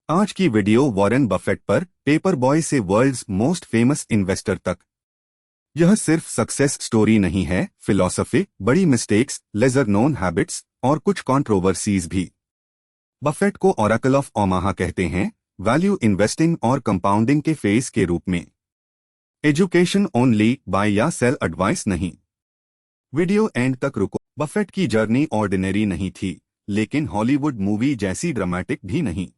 आज की video Warren Buffett पर, पेपर बॉय से वर्ल्ड्स मोस्ट फेमस इन्वेस्टर तक। यह सिर्फ सक्सेस स्टोरी नहीं है, फिलॉसफी, बड़ी मिस्टेक्स, लेजर नोन हैबिट्स और कुछ कंट्रोवर्सीज भी। बफेट को ओरेकल ऑफ ओमाहा कहते हैं, वैल्यू इन्वेस्टिंग और कंपाउंडिंग के फेस के रूप में। एजुकेशन ओनली, बाय या सेल एडवाइस नहीं। वीडियो एंड तक रुको। बफेट की जर्नी ऑर्डिनरी नहीं थी, लेकिन हॉलीवुड मूवी जैसी ड्रामेटिक भी नहीं।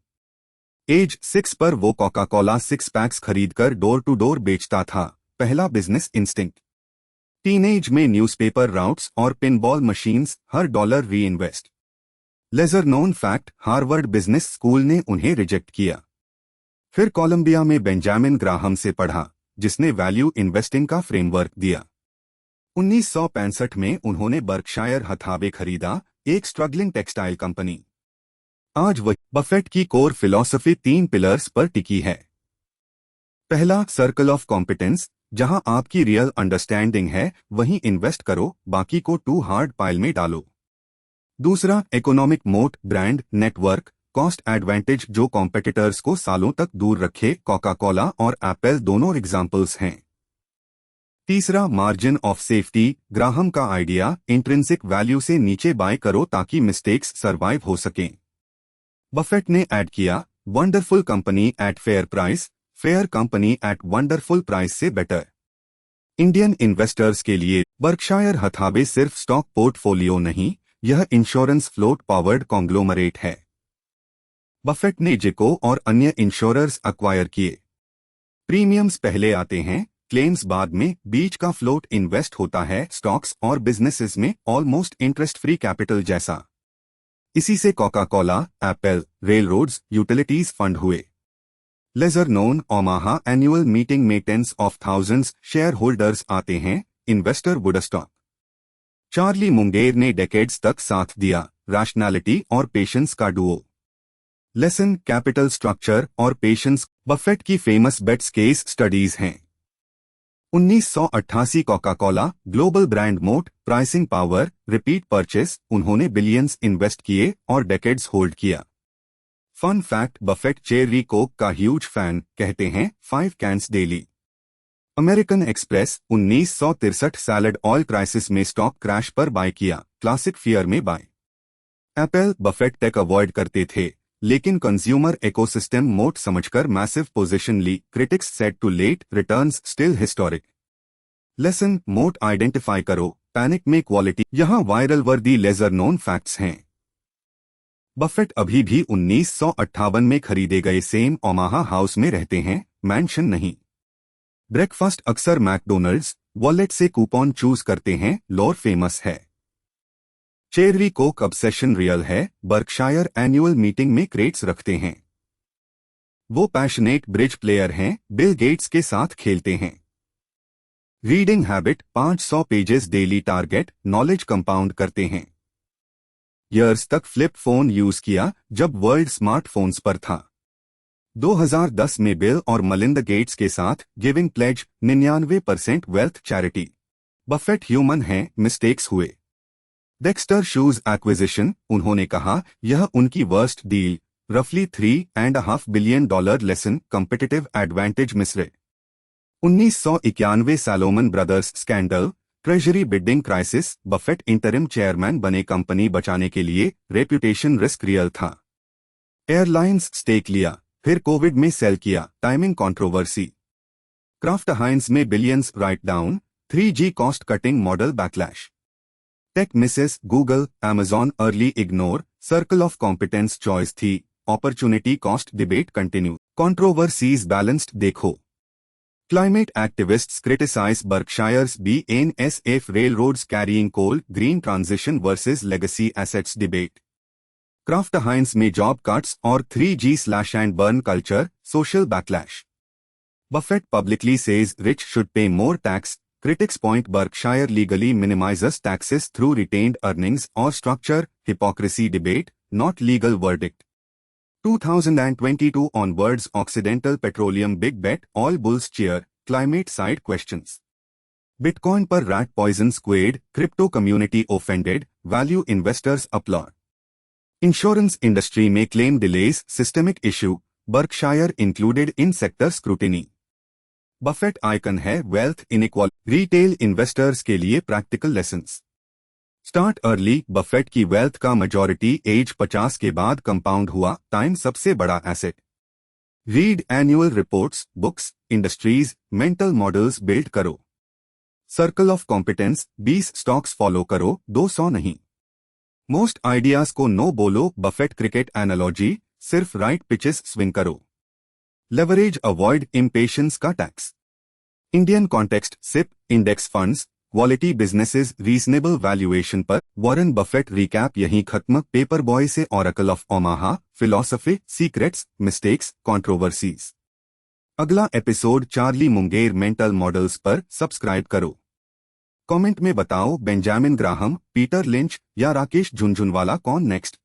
एज 6 पर वो कोका कोला 6 पैक्स खरीदकर डोर टू डोर बेचता था, पहला बिजनेस इंस्टिंक्ट। टीनेज में न्यूज़पेपर राउट्स और पिनबॉल मशीन्स, हर dollar reinvest. Lesser known fact, Harvard Business School ने उन्हें रिजेक्ट किया। फिर कोलंबिया में बेंजामिन ग्राहम से पढ़ा, जिसने वैल्यू इन्वेस्टिंग का फ्रेमवर्क दिया। 1965 में उन्होंने बर्कशायर हथाबे खरीदा, एक स्ट्रगलिंग टेक्सटाइल कंपनी। आज वह बफेट की कोर फिलॉसफी 3 पिलर्स पर टिकी है। पहला, सर्कल ऑफ कॉम्पिटेंस, जहां आपकी रियल अंडरस्टैंडिंग है वहीं इन्वेस्ट करो, बाकी को टू हार्ड पाइल में डालो। दूसरा, इकोनॉमिक मोट, ब्रांड, नेटवर्क, कॉस्ट एडवांटेज जो कॉम्पिटिटर्स को सालों तक दूर रखे, कोका कोला और एप्पल दोनों एग्जाम्पल्स हैं। तीसरा, मार्जिन ऑफ सेफ्टी, ग्राहम का आइडिया, इंट्रिंसिक वैल्यू से नीचे बाय करो ताकि मिस्टेक्स सरवाइव हो सकें। बफेट ने ऐड किया, wonderful company at fair price, fair company at wonderful price से बेटर। इंडियन इन्वेस्टर्स के लिए बर्कशायर हथाबे सिर्फ स्टॉक पोर्टफोलियो नहीं, यह इंश्योरेंस फ्लोट पावर्ड कॉन्ग्लोमरेट है। बफेट ने जिको और अन्य इंश्योरर्स अक्वायर किए। प्रीमियम्स पहले आते हैं, क्लेम्स बाद में, बीच का फ्लोट इन्वेस्ट होता है स्टॉक्स और बिजनेसेस में, ऑलमोस्ट इंटरेस्ट फ्री कैपिटल जैसा। इसी से Coca Cola, Apple, railroads, utilities fund हुए। लेजर नोन ओमाहा एनुअल मीटिंग में tens of thousands share holders आते हैं, इन्वेस्टर वुडस्टॉक। चार्ली मुंगेर ने डेकेड्स तक साथ दिया, रैशनैलिटी और पेशेंस का डुओ। लेसन, कैपिटल स्ट्रक्चर और पेशेंस, बफेट की फेमस बेट्स केस स्टडीज हैं। 1988 Coca Cola, global brand moat, pricing power, repeat purchase, उन्होंने बिलियंस इन्वेस्ट किए और डेकेड्स होल्ड किया। Fun fact, Buffett cherry Coke का ह्यूज फैन, कहते हैं 5 cans daily. American Express, 1963 salad oil crisis में stock crash पर बाय किया, क्लासिक फियर में buy. Apple, Buffett tech avoid करते थे, लेकिन कंज्यूमर इकोसिस्टम मोट समझकर मैसिव पोजीशन ली, critics said too late, returns still historic. Lesson, moat identify करो, पैनिक में क्वालिटी, यहां viral worthy lesser known facts हैं। बफेट अभी भी 1958 में खरीदे गए सेम ओमाहा हाउस में रहते हैं, मैंशन नहीं। ब्रेकफास्ट अक्सर मैकडोनल्ड्स, वॉलेट से कूपन चूज करते हैं, लोर फेमस है। चेरी कोक ऑब्सेशन रियल है, बर्कशायर एनुअल मीटिंग में क्रेट्स रखते हैं। वो पैशनेट ब्रिज प्लेयर हैं, बिल गेट्स के साथ खेलते हैं। Reading habit, 500 pages daily target, knowledge compound करते हैं। ईयर्स तक फ्लिप फोन यूज किया, जब वर्ल्ड स्मार्टफोन्स पर था। 2010 में बिल और मलिंदा गेट्स के साथ giving pledge, 99% wealth charity. Buffett human हैं, मिस्टेक्स हुए। डेक्स्टर शूज एक्विजिशन, उन्होंने कहा यह उनकी वर्स्ट डील, रफली $3.5 बिलियन लेसन, कंपिटिटिव एडवांटेज मिस्रे। 1991 Salomon Brothers scandal, treasury bidding crisis, Buffett interim chairman बने, कंपनी बचाने के लिए, रेप्यूटेशन रिस्क रियल था। एयरलाइंस स्टेक लिया, फिर कोविड में सेल किया, टाइमिंग कंट्रोवर्सी। क्राफ्ट हाइंस में billions write down, 3G cost cutting model backlash. Tech misses, Google, Amazon early ignore, circle of competence choice थी, opportunity cost debate continue, controversies balanced देखो। Climate activists criticise Berkshire's BNSF railroads carrying coal, green transition versus legacy assets debate. Kraft Heinz में job cuts और 3G slash and burn culture, social backlash. Buffett publicly says rich should pay more tax, critics point Berkshire legally minimizes taxes through retained earnings or structure, hypocrisy debate, not legal verdict. 2022 onwards Occidental Petroleum big bet, all bulls cheer, climate side questions. Bitcoin पर rat poison squared, crypto community offended, value investors applaud. Insurance industry में claim delays, systemic issue, Berkshire included in sector scrutiny. Buffett icon है wealth inequality. Retail investors के लिए practical lessons. Start early. Buffett की wealth का majority age 50 के बाद compound हुआ। Time सबसे बड़ा asset. Read annual reports, books, industries, mental models build करो। Circle of competence. 20 stocks follow करो, 200 नहीं। मोस्ट आइडियाज को नो बोलो। Buffett cricket analogy. सिर्फ राइट पिचेस स्विंग करो। लेवरेज अवॉइड इम्पेशंस का टैक्स। Indian context. SIP index funds, quality businesses, reasonable valuation पर। वॉरेन बफेट रिकैप यहीं खत्म। पेपर बॉय से oracle of Omaha, philosophy, secrets, mistakes, controversies. अगला episode Charlie Munger mental models पर। Subscribe करो। कमेंट में बताओ बेंजामिन ग्राहम, पीटर लिंच या राकेश झुनझुनवाला कौन नेक्स्ट।